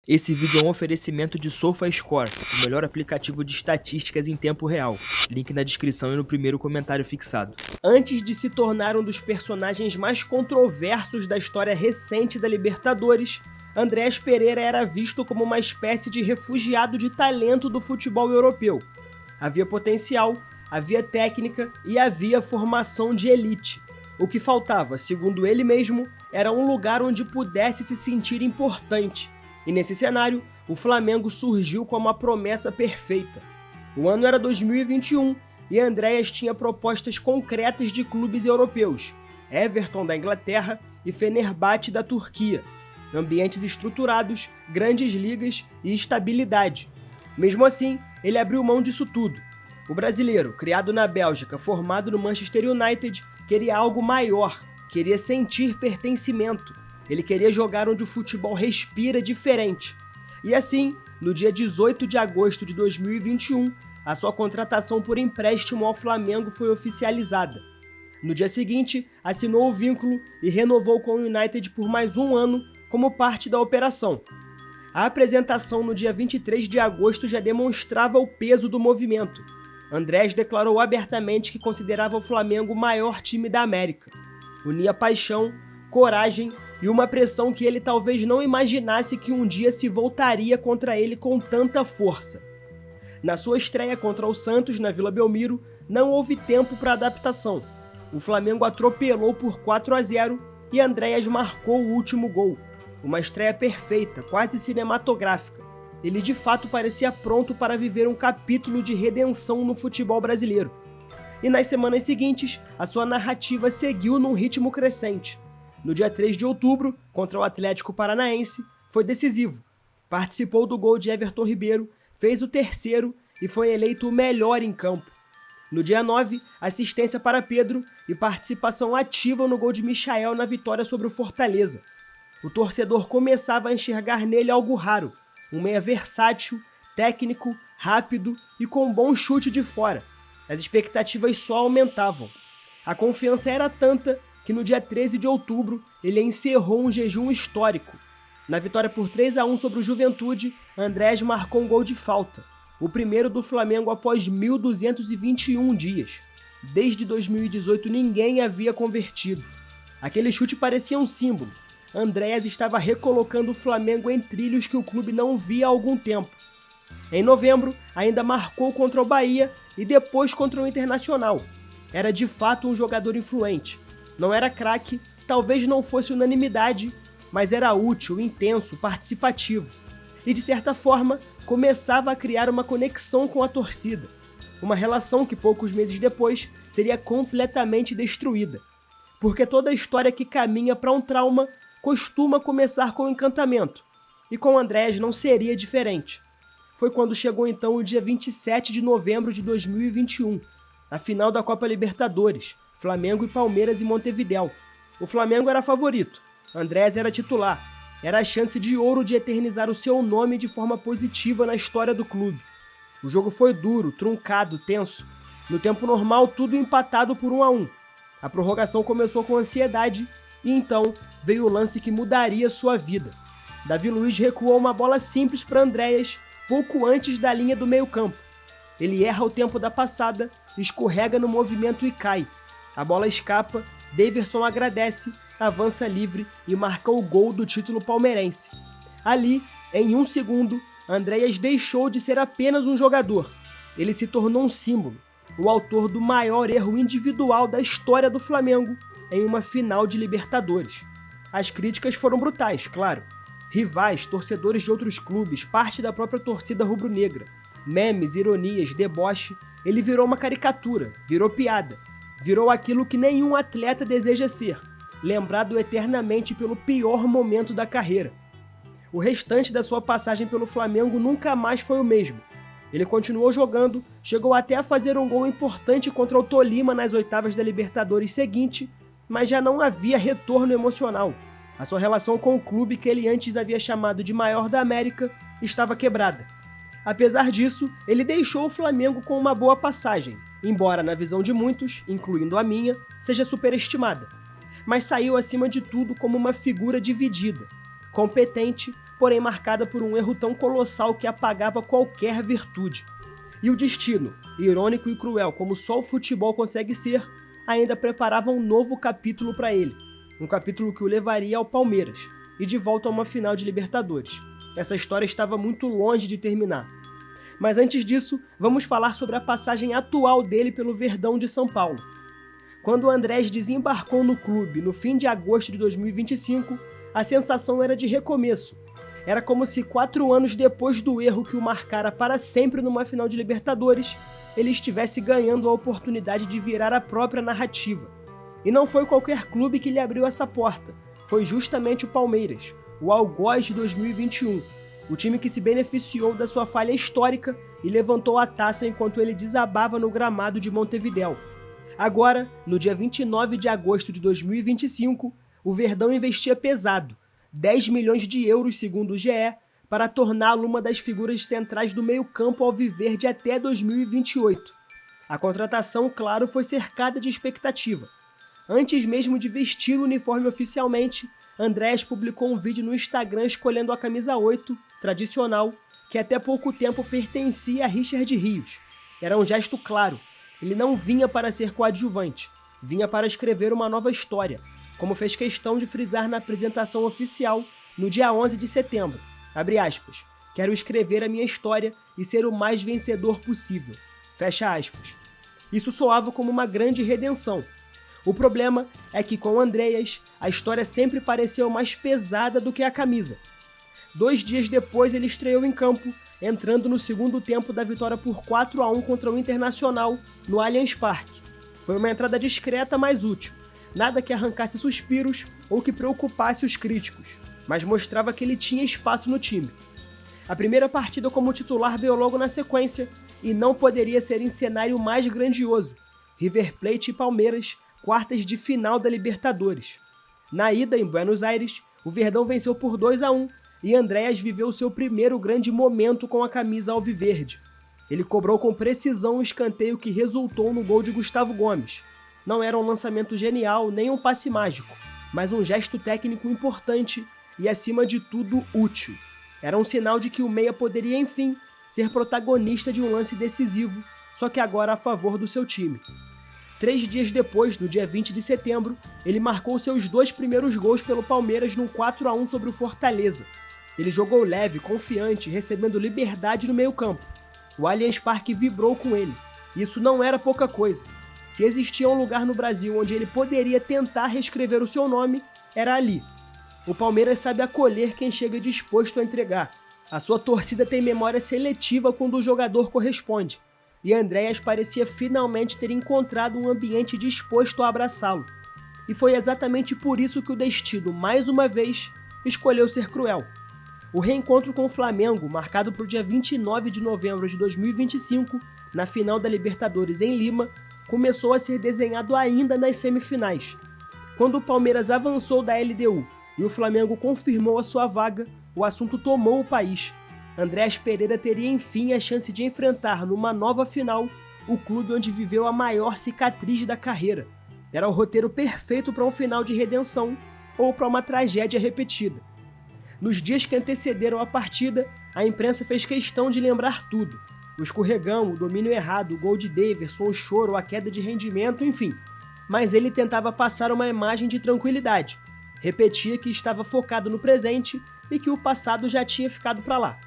Esse vídeo é um oferecimento de SofaScore, o melhor aplicativo de estatísticas em tempo real. Link na descrição e no primeiro comentário fixado. Antes de se tornar um dos personagens mais controversos da história recente da Libertadores, Andréas Pereira era visto como uma espécie de refugiado de talento do futebol europeu. Havia potencial, havia técnica e havia formação de elite. O que faltava, segundo ele mesmo, era um lugar onde pudesse se sentir importante. E nesse cenário, o Flamengo surgiu como a promessa perfeita. O ano era 2021 e Andréas tinha propostas concretas de clubes europeus, Everton da Inglaterra e Fenerbahçe da Turquia. Ambientes estruturados, grandes ligas e estabilidade. Mesmo assim, ele abriu mão disso tudo. O brasileiro, criado na Bélgica, formado no Manchester United, queria algo maior, queria sentir pertencimento. Ele queria jogar onde o futebol respira diferente. E assim, no dia 18 de agosto de 2021, a sua contratação por empréstimo ao Flamengo foi oficializada. No dia seguinte, assinou o vínculo e renovou com o United por mais um ano como parte da operação. A apresentação no dia 23 de agosto já demonstrava o peso do movimento. Andréas declarou abertamente que considerava o Flamengo o maior time da América. Unia paixão, coragem e uma pressão que ele talvez não imaginasse que um dia se voltaria contra ele com tanta força. Na sua estreia contra o Santos na Vila Belmiro, não houve tempo para adaptação. O Flamengo atropelou por 4-0 e Andréas marcou o último gol. Uma estreia perfeita, quase cinematográfica. Ele de fato parecia pronto para viver um capítulo de redenção no futebol brasileiro. E nas semanas seguintes, a sua narrativa seguiu num ritmo crescente. No dia 3 de outubro, contra o Atlético Paranaense, foi decisivo. Participou do gol de Everton Ribeiro, fez o terceiro e foi eleito o melhor em campo. No dia 9, assistência para Pedro e participação ativa no gol de Michael na vitória sobre o Fortaleza. O torcedor começava a enxergar nele algo raro, um meia versátil, técnico, rápido e com bom chute de fora. As expectativas só aumentavam. A confiança era tanta que no dia 13 de outubro ele encerrou um jejum histórico. Na vitória por 3-1 sobre o Juventude, Andréas marcou um gol de falta, o primeiro do Flamengo após 1.221 dias. Desde 2018 ninguém havia convertido. Aquele chute parecia um símbolo. Andréas estava recolocando o Flamengo em trilhos que o clube não via há algum tempo. Em novembro, ainda marcou contra o Bahia e depois contra o Internacional. Era de fato um jogador influente. Não era craque, talvez não fosse unanimidade, mas era útil, intenso, participativo. E de certa forma, começava a criar uma conexão com a torcida. Uma relação que poucos meses depois seria completamente destruída. Porque toda história que caminha para um trauma costuma começar com encantamento. E com Andréas não seria diferente. Foi quando chegou então o dia 27 de novembro de 2021, a final da Copa Libertadores, Flamengo e Palmeiras em Montevidéu. O Flamengo era favorito, Andréas era titular, era a chance de ouro de eternizar o seu nome de forma positiva na história do clube. O jogo foi duro, truncado, tenso. No tempo normal, tudo empatado por 1-1. A prorrogação começou com ansiedade e então veio o lance que mudaria sua vida. Davi Luiz recuou uma bola simples para Andréas pouco antes da linha do meio-campo. Ele erra o tempo da passada, escorrega no movimento e cai. A bola escapa, Daverson agradece, avança livre e marca o gol do título palmeirense. Ali, em 1 segundo, Andréas deixou de ser apenas um jogador. Ele se tornou um símbolo, o autor do maior erro individual da história do Flamengo em uma final de Libertadores. As críticas foram brutais, claro. Rivais, torcedores de outros clubes, parte da própria torcida rubro-negra. Memes, ironias, deboche. Ele virou uma caricatura, virou piada. Virou aquilo que nenhum atleta deseja ser, lembrado eternamente pelo pior momento da carreira. O restante da sua passagem pelo Flamengo nunca mais foi o mesmo. Ele continuou jogando, chegou até a fazer um gol importante contra o Tolima nas oitavas da Libertadores seguinte, mas já não havia retorno emocional. A sua relação com o clube que ele antes havia chamado de maior da América estava quebrada. Apesar disso, ele deixou o Flamengo com uma boa passagem, embora na visão de muitos, incluindo a minha, seja superestimada. Mas saiu acima de tudo como uma figura dividida, competente, porém marcada por um erro tão colossal que apagava qualquer virtude. E o destino, irônico e cruel como só o futebol consegue ser, ainda preparava um novo capítulo para ele. Um capítulo que o levaria ao Palmeiras e de volta a uma final de Libertadores. Essa história estava muito longe de terminar. Mas antes disso, vamos falar sobre a passagem atual dele pelo Verdão de São Paulo. Quando o Andrés desembarcou no clube no fim de agosto de 2025, a sensação era de recomeço. Era como se 4 anos depois do erro que o marcara para sempre numa final de Libertadores, ele estivesse ganhando a oportunidade de virar a própria narrativa. E não foi qualquer clube que lhe abriu essa porta, foi justamente o Palmeiras, o algoz de 2021, o time que se beneficiou da sua falha histórica e levantou a taça enquanto ele desabava no gramado de Montevidéu. Agora, no dia 29 de agosto de 2025, o Verdão investia pesado, 10 milhões de euros segundo o GE, para torná-lo uma das figuras centrais do meio-campo alviverde até 2028. A contratação, claro, foi cercada de expectativa. Antes mesmo de vestir o uniforme oficialmente, Andrés publicou um vídeo no Instagram escolhendo a camisa 8, tradicional, que até pouco tempo pertencia a Richard Rios. Era um gesto claro, ele não vinha para ser coadjuvante, vinha para escrever uma nova história, como fez questão de frisar na apresentação oficial no dia 11 de setembro. Abre aspas, quero escrever a minha história e ser o mais vencedor possível. Fecha aspas. Isso soava como uma grande redenção. O problema é que com Andreas, a história sempre pareceu mais pesada do que a camisa. 2 dias depois ele estreou em campo, entrando no segundo tempo da vitória por 4-1 contra o Internacional, no Allianz Parque. Foi uma entrada discreta, mas útil. Nada que arrancasse suspiros ou que preocupasse os críticos, mas mostrava que ele tinha espaço no time. A primeira partida como titular veio logo na sequência, e não poderia ser em cenário mais grandioso. River Plate e Palmeiras, quartas de final da Libertadores. Na ida, em Buenos Aires, o Verdão venceu por 2-1 e Andrés viveu seu primeiro grande momento com a camisa alviverde. Ele cobrou com precisão o escanteio que resultou no gol de Gustavo Gomes. Não era um lançamento genial nem um passe mágico, mas um gesto técnico importante e, acima de tudo, útil. Era um sinal de que o meia poderia, enfim, ser protagonista de um lance decisivo, só que agora a favor do seu time. 3 dias depois, no dia 20 de setembro, ele marcou seus 2 primeiros gols pelo Palmeiras num 4-1 sobre o Fortaleza. Ele jogou leve, confiante, recebendo liberdade no meio-campo. O Allianz Parque vibrou com ele. Isso não era pouca coisa. Se existia um lugar no Brasil onde ele poderia tentar reescrever o seu nome, era ali. O Palmeiras sabe acolher quem chega disposto a entregar. A sua torcida tem memória seletiva quando o jogador corresponde. E Andrés parecia finalmente ter encontrado um ambiente disposto a abraçá-lo. E foi exatamente por isso que o destino, mais uma vez, escolheu ser cruel. O reencontro com o Flamengo, marcado para o dia 29 de novembro de 2025, na final da Libertadores em Lima, começou a ser desenhado ainda nas semifinais. Quando o Palmeiras avançou da LDU e o Flamengo confirmou a sua vaga, o assunto tomou o país. Andrés Pereira teria enfim a chance de enfrentar numa nova final o clube onde viveu a maior cicatriz da carreira. Era o roteiro perfeito para um final de redenção ou para uma tragédia repetida. Nos dias que antecederam a partida, a imprensa fez questão de lembrar tudo. O escorregão, o domínio errado, o gol de Daverson, o choro, a queda de rendimento, enfim. Mas ele tentava passar uma imagem de tranquilidade. Repetia que estava focado no presente e que o passado já tinha ficado para lá.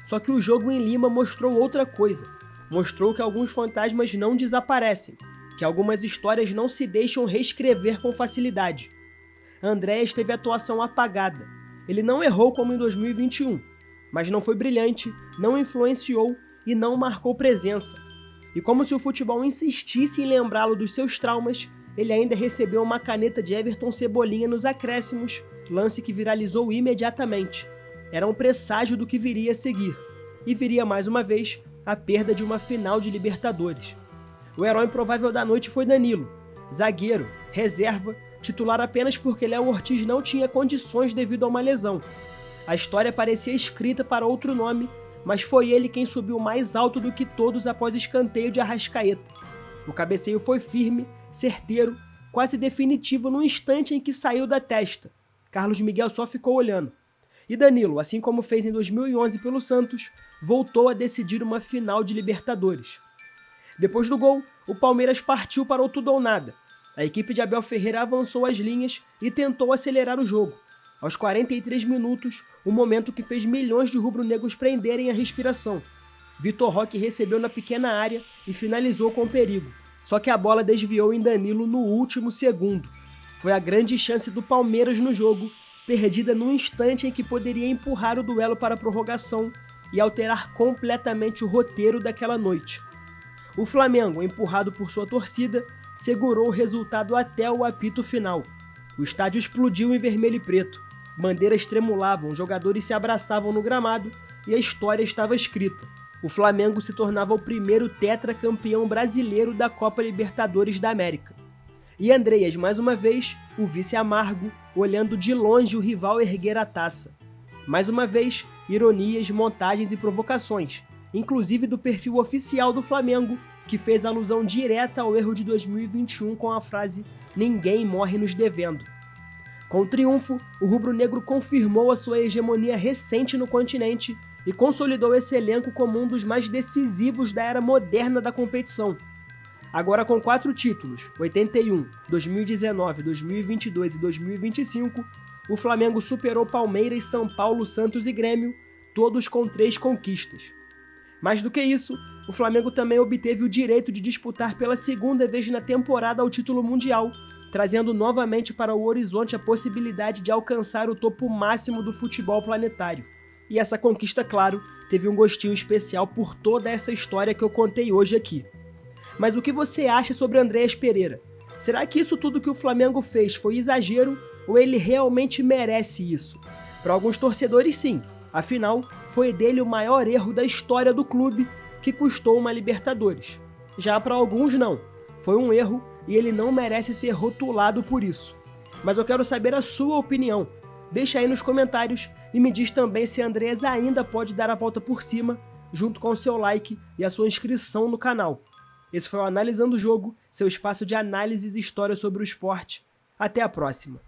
Só que o jogo em Lima mostrou outra coisa. Mostrou que alguns fantasmas não desaparecem, que algumas histórias não se deixam reescrever com facilidade. Andrés teve atuação apagada. Ele não errou como em 2021, mas não foi brilhante, não influenciou e não marcou presença. E como se o futebol insistisse em lembrá-lo dos seus traumas, ele ainda recebeu uma caneta de Everton Cebolinha nos acréscimos, lance que viralizou imediatamente. Era um presságio do que viria a seguir. E viria mais uma vez a perda de uma final de Libertadores. O herói improvável da noite foi Danilo, zagueiro, reserva, titular apenas porque Léo Ortiz não tinha condições devido a uma lesão. A história parecia escrita para outro nome, mas foi ele quem subiu mais alto do que todos após escanteio de Arrascaeta. O cabeceio foi firme, certeiro, quase definitivo no instante em que saiu da testa. Carlos Miguel só ficou olhando. E Danilo, assim como fez em 2011 pelo Santos, voltou a decidir uma final de Libertadores. Depois do gol, o Palmeiras partiu para o tudo ou nada. A equipe de Abel Ferreira avançou as linhas e tentou acelerar o jogo. Aos 43 minutos, o momento que fez milhões de rubro-negros prenderem a respiração. Vitor Roque recebeu na pequena área e finalizou com perigo. Só que a bola desviou em Danilo no último segundo. Foi a grande chance do Palmeiras no jogo, perdida num instante em que poderia empurrar o duelo para a prorrogação e alterar completamente o roteiro daquela noite. O Flamengo, empurrado por sua torcida, segurou o resultado até o apito final. O estádio explodiu em vermelho e preto. Bandeiras tremulavam, jogadores se abraçavam no gramado e a história estava escrita. O Flamengo se tornava o primeiro tetracampeão brasileiro da Copa Libertadores da América. E Andreas, mais uma vez, o vice amargo, olhando de longe o rival erguer a taça. Mais uma vez, ironias, montagens e provocações, inclusive do perfil oficial do Flamengo, que fez alusão direta ao erro de 2021 com a frase "Ninguém morre nos devendo". Com o triunfo, o rubro-negro confirmou a sua hegemonia recente no continente e consolidou esse elenco como um dos mais decisivos da era moderna da competição. Agora com 4 títulos, 81, 2019, 2022 e 2025, o Flamengo superou Palmeiras, São Paulo, Santos e Grêmio, todos com 3 conquistas. Mais do que isso, o Flamengo também obteve o direito de disputar pela segunda vez na temporada o título mundial, trazendo novamente para o horizonte a possibilidade de alcançar o topo máximo do futebol planetário. E essa conquista, claro, teve um gostinho especial por toda essa história que eu contei hoje aqui. Mas o que você acha sobre Andreas Pereira? Será que isso tudo que o Flamengo fez foi exagero ou ele realmente merece isso? Para alguns torcedores, sim. Afinal, foi dele o maior erro da história do clube, que custou uma Libertadores. Já para alguns, não. Foi um erro e ele não merece ser rotulado por isso. Mas eu quero saber a sua opinião. Deixa aí nos comentários e me diz também se Andreas ainda pode dar a volta por cima, junto com o seu like e a sua inscrição no canal. Esse foi o Analisando o Jogo, seu espaço de análises e histórias sobre o esporte. Até a próxima!